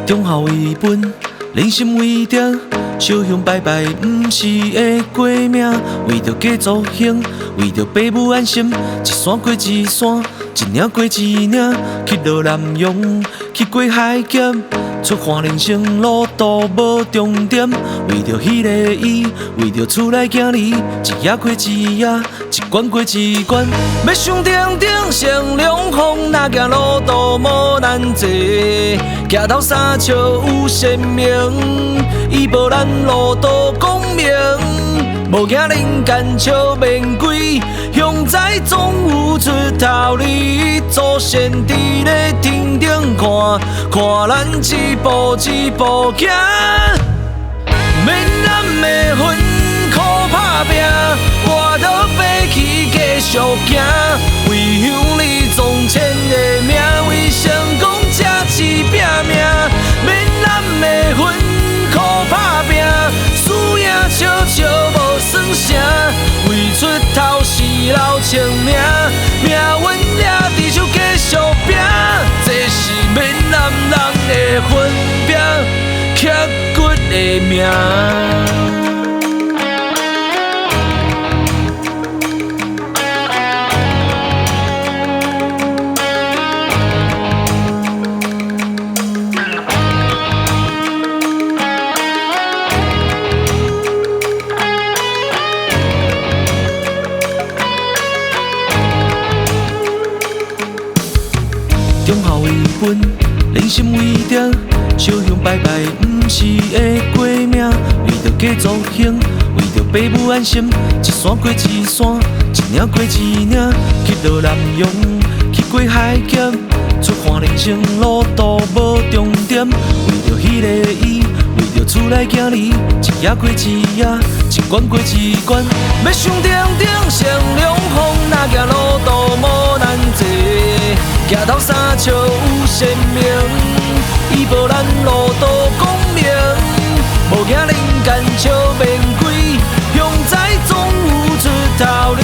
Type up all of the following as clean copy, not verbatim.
忠孝为本，人心为定，烧香拜拜，不是会过命。为着家族兴，为着爸母安心，一山过一山，一岭过一岭，去落南洋，去过海咸。出看人生路途无终点，为着迄个伊，为着厝内囝儿，一夜过一夜，一关过一关。要上顶顶上龙凤，哪行路途无难坐。徛头三笑有神明，伊无咱路途光明。无惊人间笑面鬼，凶灾总有出头日。祖先伫咧天顶看，看咱一步一步行。免咱的魂苦打拼，我着爬起继续行。为乡里总千个名，为成功才一拼命。免咱的魂苦打拼，输赢笑笑无算啥。为出头是留清名，命运抓伫手继续拼。这是闽南人的分别，刻骨的命。忠孝为本，人心为定，烧香拜拜，不是会过命。为着家族兴，为着爸母安心，一山过一山，一岭过一岭，去落南洋，去过海咸。出看人生路途无终点，为着迄个伊，为着厝内囝儿，一夜过一夜，一关过一关。要上顶顶上龙凤，哪行路途无难坐。徛头三笑有神明，伊无咱路途光明。无惊人间笑面鬼，凶灾总有出头日。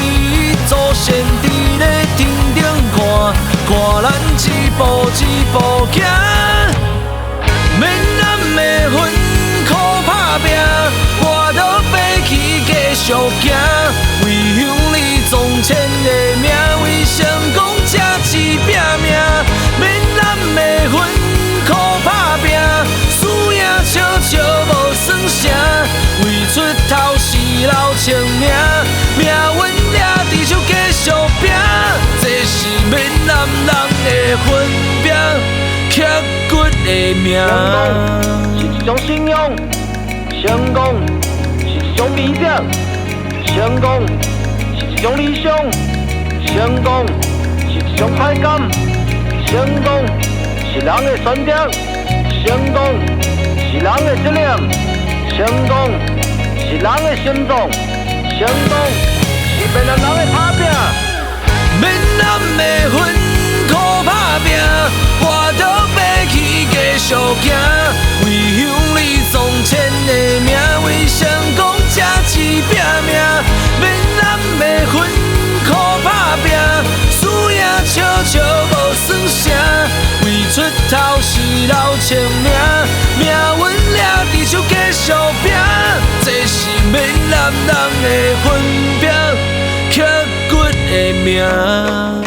祖先伫咧天顶看，看咱一步一步行。免咱的魂苦打拼，我着爬起继续行。为乡里总千个名，为成功才一拼命。免咱的魂苦打拼，输赢笑笑无算啥。为出头是留清名，命运抓伫手继续拼。这是闽南人的分别，刻骨的命。成功是一种信仰，成功是一种美德，成功是一种理想，成功是一种快感，成功是人的选择，成功是人的责任，成功是人的心脏，成功是闽南人的打拼。闽南的魂苦打拼，我着爬起继续行。为乡里总千个名，为成功才一拼命。闽南的魂苦打拼，输赢笑笑无算啥。为出头是留清名，命运抓伫手继续拼。这是闽南人的分别，刻骨的命。